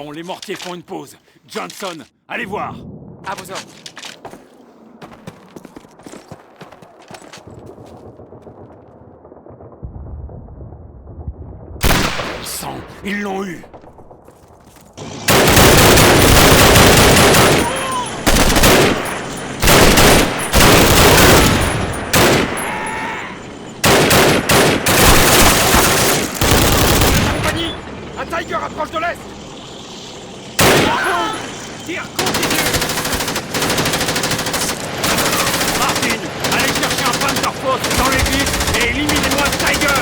Bon, les mortiers font une pause. Johnson, allez voir. À vos ordres. Sang, ils l'ont eu. Compagnie! Un Tiger approche de l'est! Tire continue. Martin, allez chercher un Panther Force dans l'église et éliminez-moi le Tiger.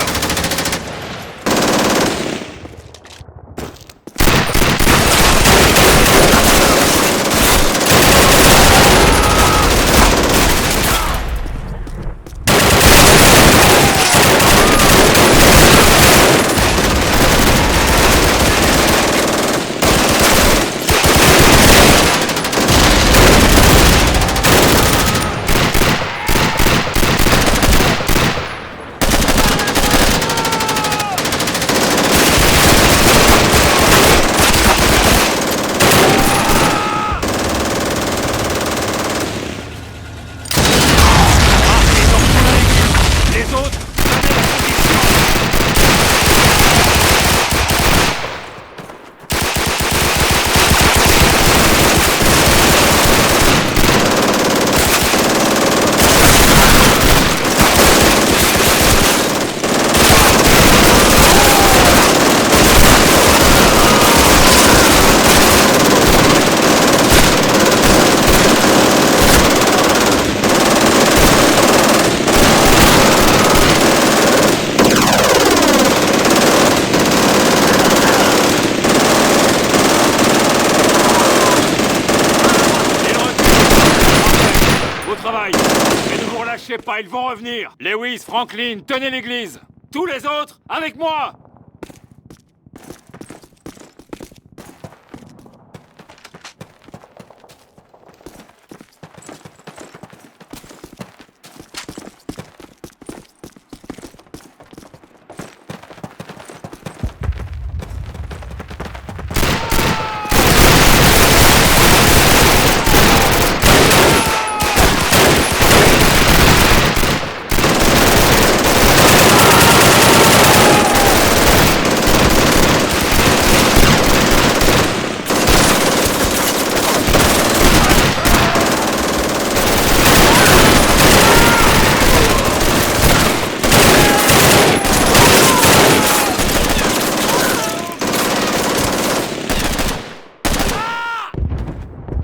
Mais ne vous relâchez pas, ils vont revenir. Lewis, Franklin, tenez l'église. Tous les autres, avec moi.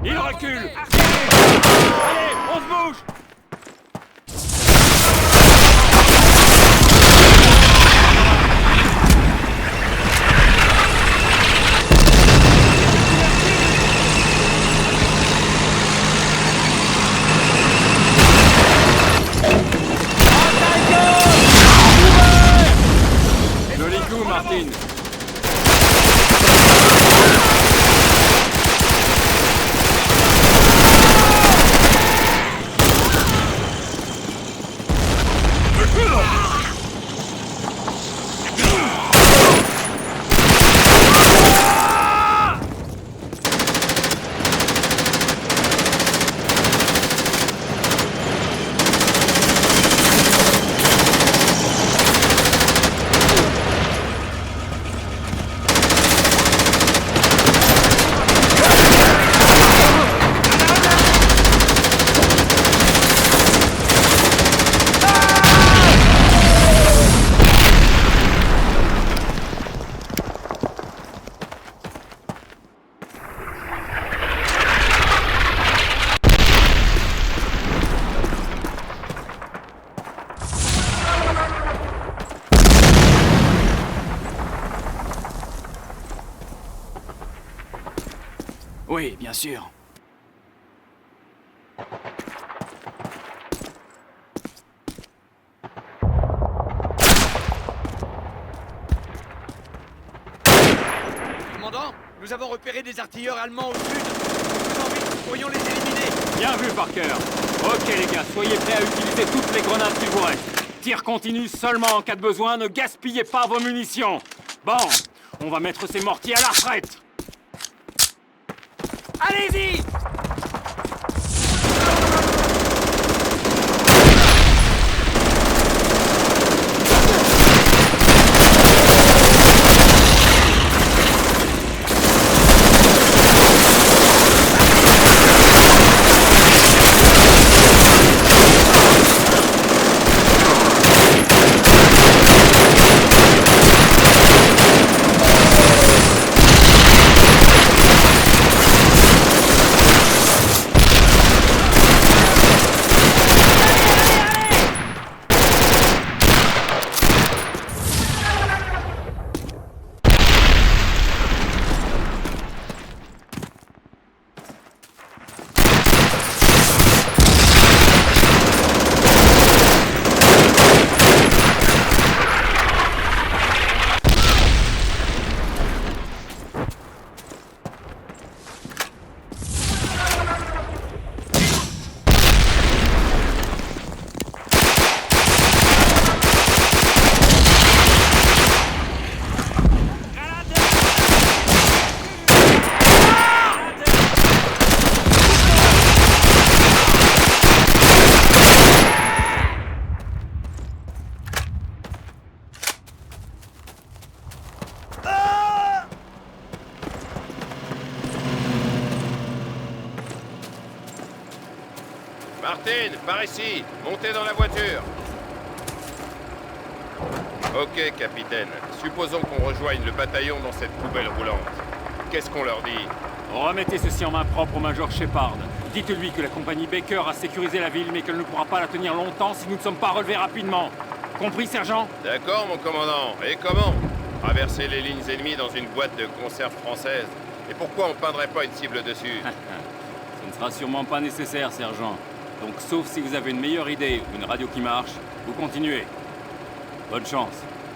Il recule. Allez, on se bouge. Joli coup, Martin. Oui, bien sûr. Commandant, nous avons repéré des artilleurs allemands au sud. Faisons vite, nous pourrions les éliminer. Bien vu, Parker. Ok, les gars, soyez prêts à utiliser toutes les grenades qu'il vous reste. Tir continu seulement en cas de besoin, ne gaspillez pas vos munitions. Bon, on va mettre ces mortiers à la retraite. Allez-y! Martin, par ici. Montez dans la voiture. Ok, capitaine. Supposons qu'on rejoigne le bataillon dans cette poubelle roulante. Qu'est-ce qu'on leur dit? Remettez ceci en main propre au Major Shepard. Dites-lui que la compagnie Baker a sécurisé la ville, mais qu'elle ne pourra pas la tenir longtemps si nous ne sommes pas relevés rapidement. Compris, sergent? D'accord, mon commandant. Et comment? Traverser les lignes ennemies dans une boîte de conserve française. Et pourquoi on peindrait pas une cible dessus? Ce ne sera sûrement pas nécessaire, sergent. Donc, sauf si vous avez une meilleure idée ou une radio qui marche, vous continuez. Bonne chance.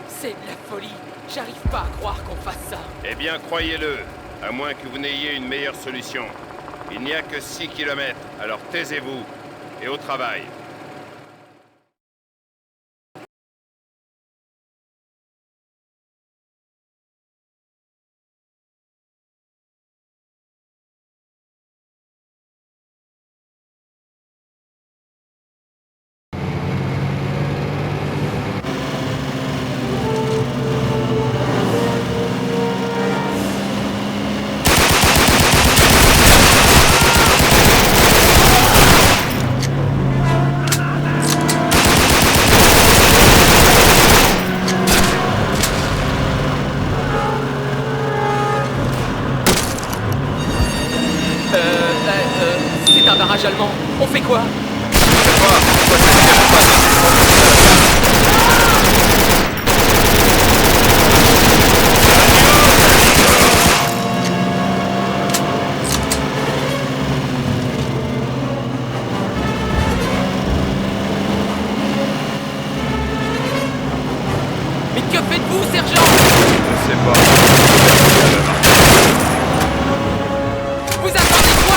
C'est de la folie. J'arrive pas à croire qu'on fasse ça. Eh bien, croyez-le. À moins que vous n'ayez une meilleure solution. Il n'y a que 6 kilomètres, alors taisez-vous. Et au travail. C'est un barrage allemand. On fait quoi? Mais que faites-vous, sergent? Je sais pas. Vous attendez quoi?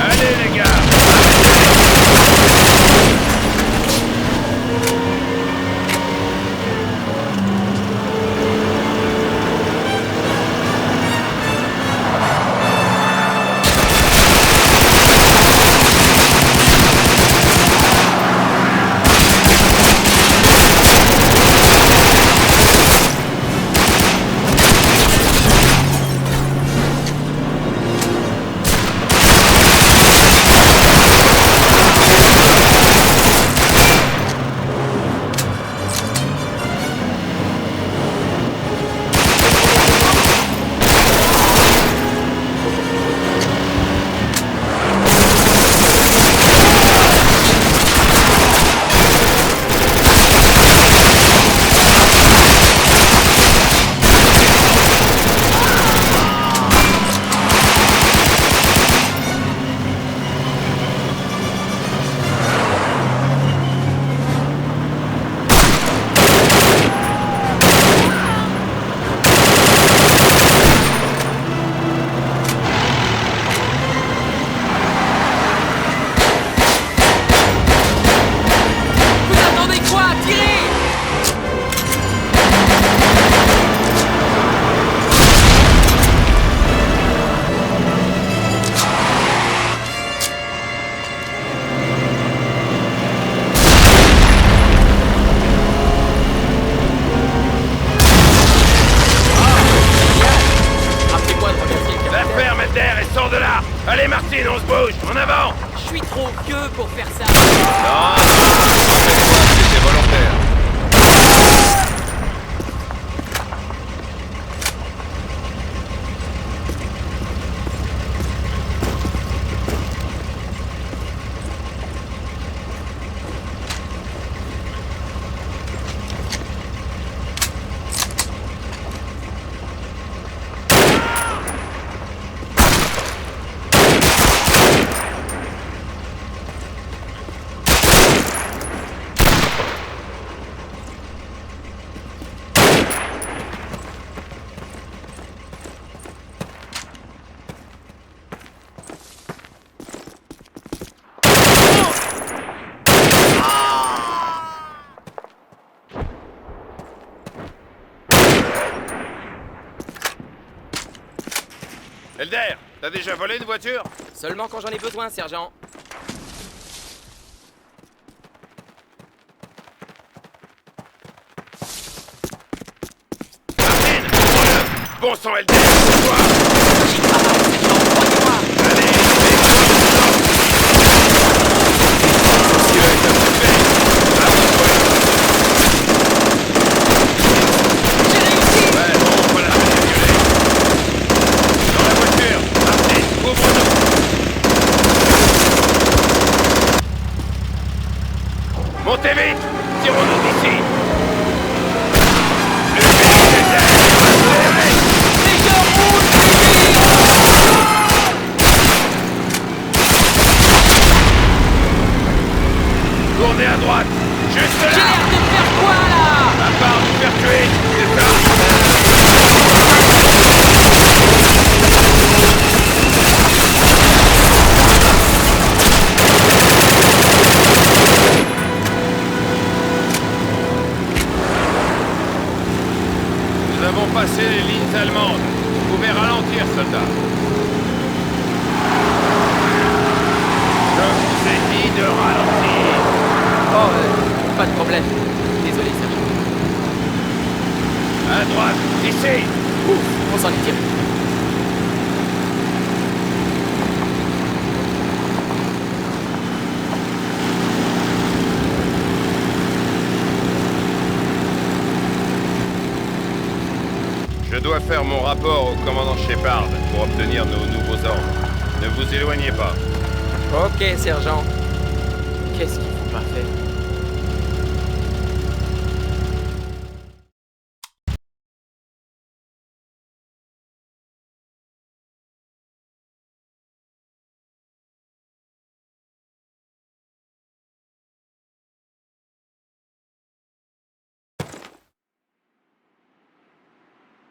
Allez, les gars! Allez Martine, on se bouge, en avant! Je suis trop vieux pour faire ça. Non, c'était volontaire. Elder, t'as déjà volé une voiture? Seulement quand j'en ai besoin, sergent. Martine, prends-le! Bon sang, Elder, c'est toi! J'y travaille, sergent, croyez-moi. Allez, mets-toi dedans! J'ai réussi. Ouais, bon, voilà, c'est violet. Dans la voiture, Martine, ouvre-nous! Montez vite! Tirons-nous d'ici! Le véhicule est accéléré! Et je roule plus vite. Tournez à droite! Juste J'ai là! l'air de faire quoi, là? À part nous faire tuer, c'est ça! Nous avons passé les lignes allemandes. Vous pouvez ralentir, soldat. Je vous ai dit de ralentir. Oh, pas de problème. Désolé, sergent. À droite, ici. Ouf, on s'en est tiré. Je dois faire mon rapport au commandant Shepard pour obtenir nos nouveaux ordres. Ne vous éloignez pas. Ok, sergent. Qu'est-ce qu'il faut pas faire?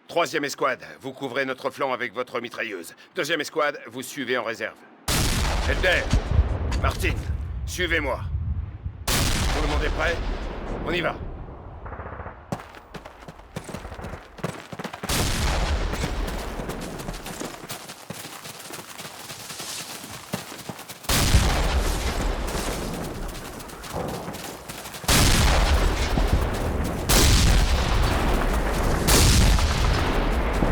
Troisième escouade, vous couvrez notre flanc avec votre mitrailleuse. Deuxième escouade, vous suivez en réserve. Elder, Martine, suivez-moi. Tout le monde est prêt? On y va.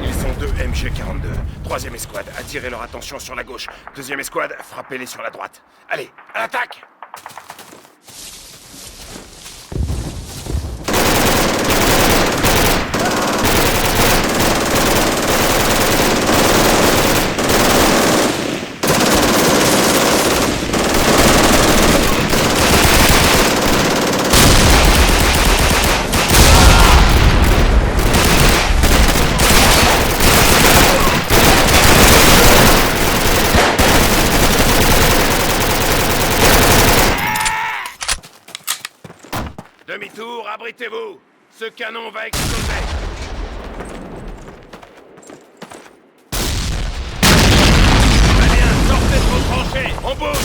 Ils sont deux MG42. Troisième escouade, attirez leur attention sur la gauche. Deuxième escouade, frappez-les sur la droite. Allez, à l'attaque! Demi-tour, abritez-vous! Ce canon va exploser! Allez, sortez de vos tranchées! On bouge!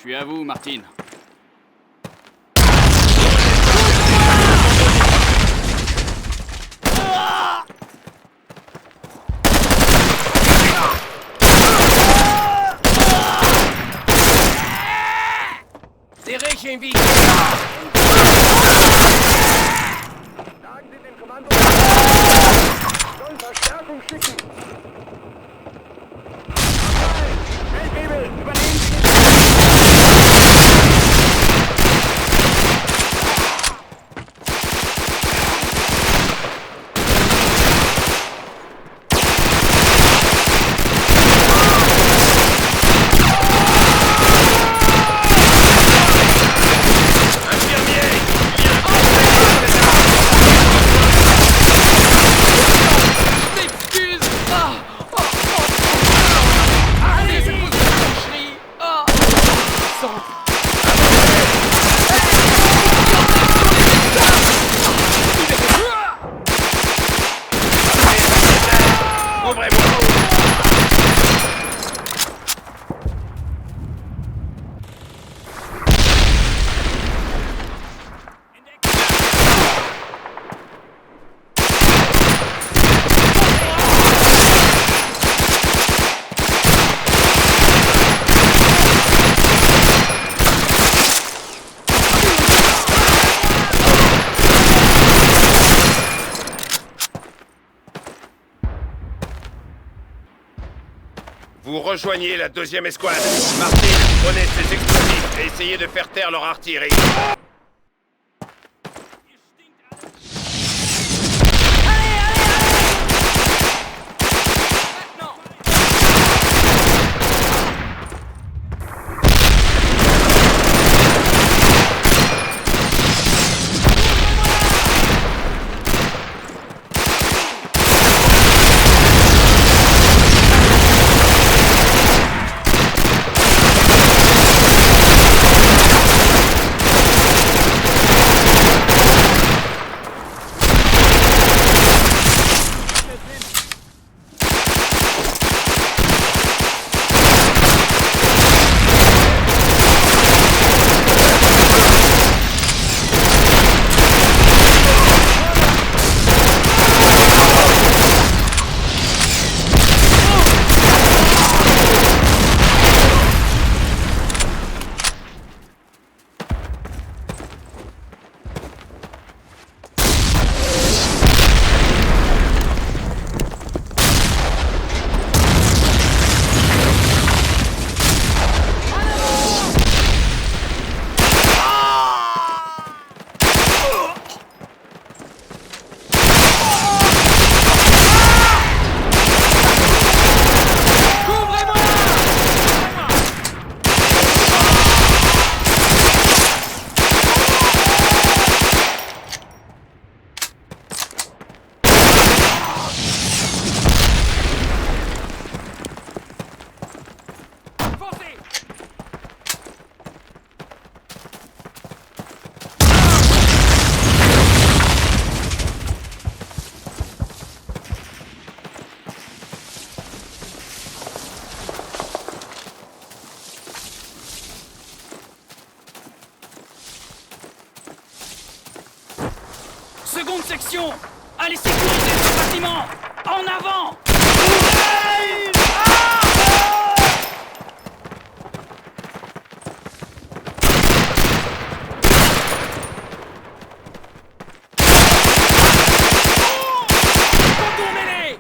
suis à vous, Martin. Serré, j'ai une vie. Sagen Sie dem Kommando, soll Verstärkung schicken. Feldwebel, übernehmen Sie den... M'excuse. Allez, je pousse la boucherie. Ouvrez-moi! Vous rejoignez la 2e escouade. Martin, prenez ces explosifs et essayez de faire taire leur artillerie. Seconde section! Allez sécuriser ce bâtiment! En avant! Contournez-les!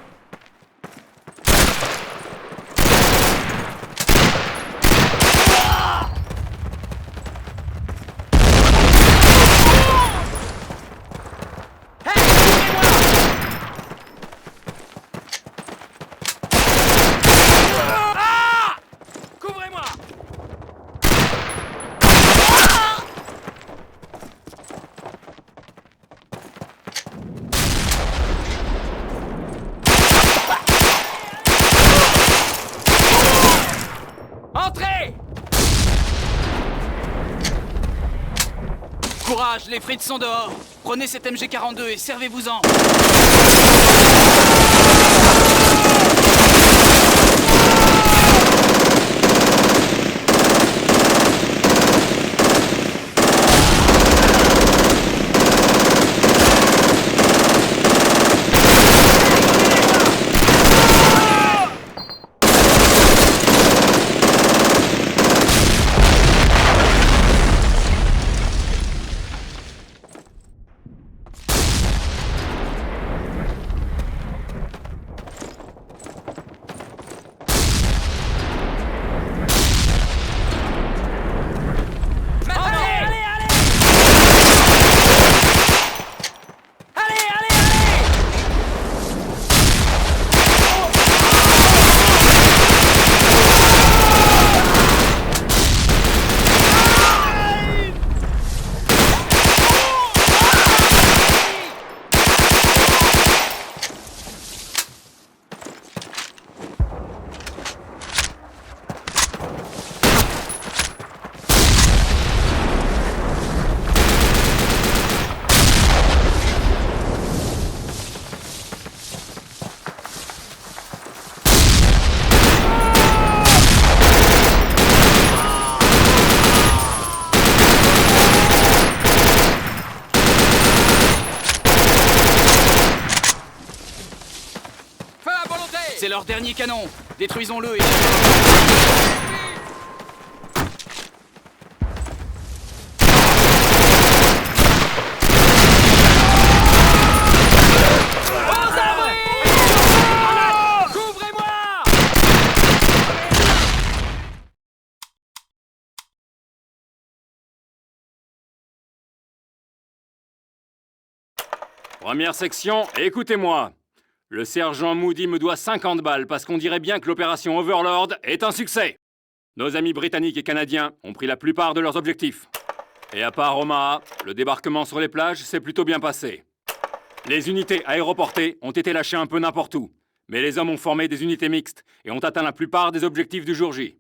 Courage, les frites sont dehors. Prenez cet MG42 et servez-vous-en. leur dernier canon. Détruisons-le et... Première section, écoutez-moi. Le sergent Moody me doit 50 balles parce qu'on dirait bien que l'opération Overlord est un succès. Nos amis britanniques et canadiens ont pris la plupart de leurs objectifs. Et à part Omaha, le débarquement sur les plages s'est plutôt bien passé. Les unités aéroportées ont été lâchées un peu n'importe où, mais les hommes ont formé des unités mixtes et ont atteint la plupart des objectifs du jour J.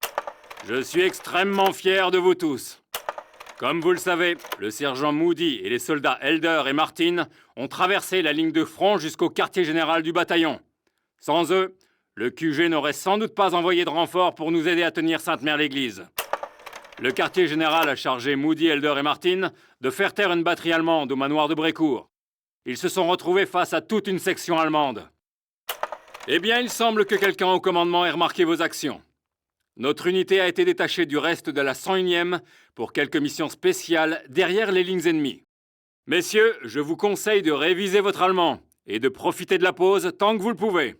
Je suis extrêmement fier de vous tous. Comme vous le savez, le sergent Moody et les soldats Elder et Martin ont traversé la ligne de front jusqu'au quartier général du bataillon. Sans eux, le QG n'aurait sans doute pas envoyé de renfort pour nous aider à tenir Sainte-Mère-l'Église. Le quartier général a chargé Moody, Elder et Martin de faire taire une batterie allemande au manoir de Brécourt. Ils se sont retrouvés face à toute une section allemande. Eh bien, il semble que quelqu'un au commandement ait remarqué vos actions. Notre unité a été détachée du reste de la 101e pour quelques missions spéciales derrière les lignes ennemies. Messieurs, je vous conseille de réviser votre allemand et de profiter de la pause tant que vous le pouvez.